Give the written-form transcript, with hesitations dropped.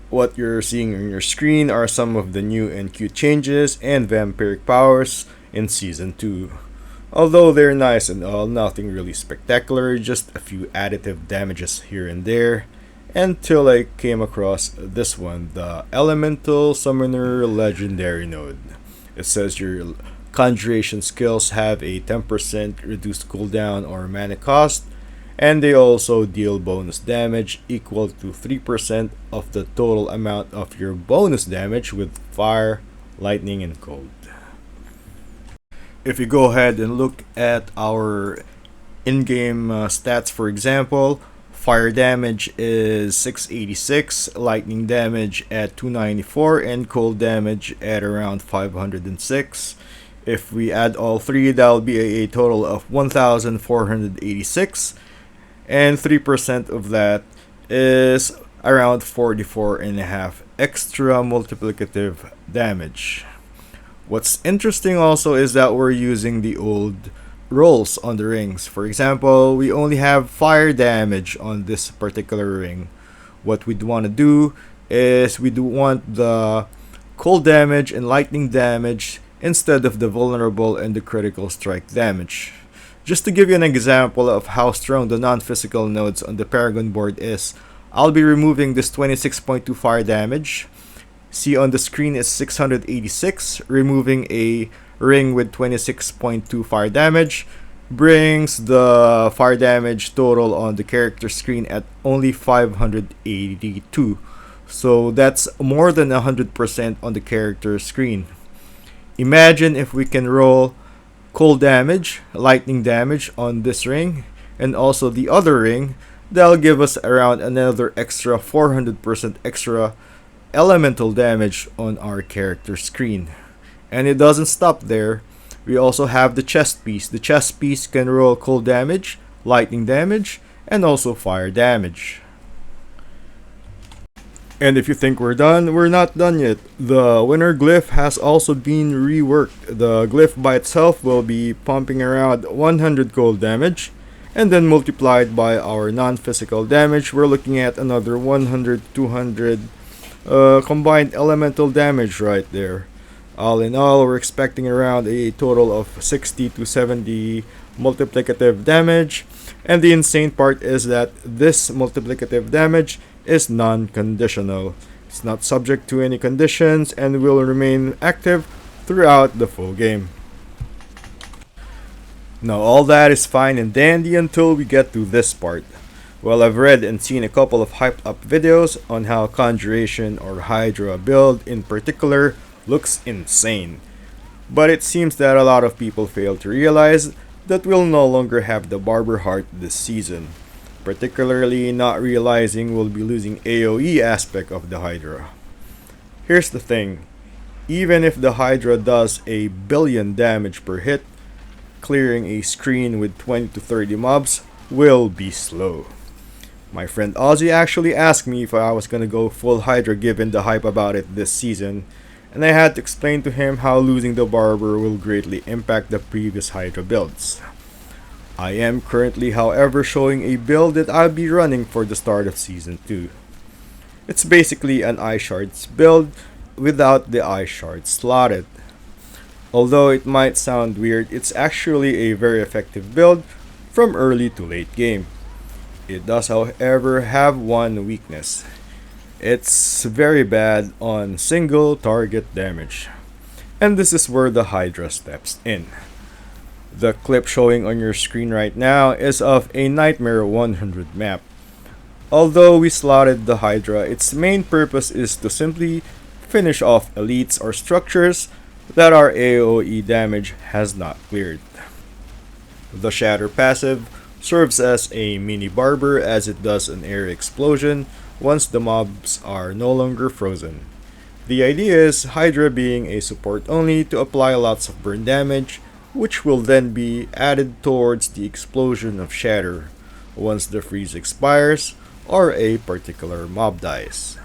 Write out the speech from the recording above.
What you're seeing on your screen are some of the new and cute changes and vampiric powers in Season 2. Although they're nice and all, nothing really spectacular, just a few additive damages here and there. Until I came across this one, the Elemental Summoner Legendary Node. It says your Conjuration skills have a 10% reduced cooldown or mana cost, and they also deal bonus damage equal to 3% of the total amount of your bonus damage with fire, lightning, and cold. If you go ahead and look at our in-game stats, for example, fire damage is 686, lightning damage at 294, and cold damage at around 506. If we add all three, that'll be a total of 1486, and 3% of that is around 44 and a half extra multiplicative damage. What's interesting also is that we're using the old rolls on the rings. For example, we only have fire damage on this particular ring. What we'd want to do is we'd want the cold damage and lightning damage instead of the vulnerable and the critical strike damage. Just to give you an example of how strong the non-physical nodes on the Paragon board is, I'll be removing this 26.2 fire damage. See on the screen is 686, removing a ring with 26.2 fire damage brings the fire damage total on the character screen at only 582. So that's more than 100% on the character screen. Imagine if we can roll cold damage, lightning damage on this ring, and also the other ring. That'll give us around another extra 400% extra elemental damage on our character screen. And it doesn't stop there. We also have the chest piece. The chest piece can roll cold damage, lightning damage, and also fire damage. And if you think we're done, we're not done yet. The winner glyph has also been reworked. The glyph by itself will be pumping around 100 cold damage, and then multiplied by our non-physical damage, we're looking at another 100, 200 combined elemental damage right there. All in all, we're expecting around a total of 60 to 70 multiplicative damage. And the insane part is that this multiplicative damage is non-conditional. It's not subject to any conditions and will remain active throughout the full game. Now all that is fine and dandy until we get to this part. Well, I've read and seen a couple of hyped up videos on how Conjuration or Hydra build in particular looks insane. But it seems that a lot of people fail to realize that we'll no longer have the Barber Heart this season. Particularly not realizing we'll be losing AoE aspect of the Hydra. Here's the thing, even if the Hydra does a billion damage per hit, clearing a screen with 20 to 30 mobs will be slow. My friend Ozzy actually asked me if I was gonna go full Hydra given the hype about it this season, and I had to explain to him how losing the Barber will greatly impact the previous Hydra builds. I am currently, however, showing a build that I'll be running for the start of Season 2. It's basically an Eye Shards build without the Eye Shards slotted. Although it might sound weird, it's actually a very effective build from early to late game. It does, however, have one weakness. It's very bad on single target damage. And this is where the Hydra steps in. The clip showing on your screen right now is of a Nightmare 100 map. Although we slotted the Hydra, its main purpose is to simply finish off elites or structures that our AoE damage has not cleared. The Shatter passive serves as a mini barber as it does an air explosion once the mobs are no longer frozen. The idea is Hydra being a support only to apply lots of burn damage, which will then be added towards the explosion of Shatter once the freeze expires or a particular mob dies.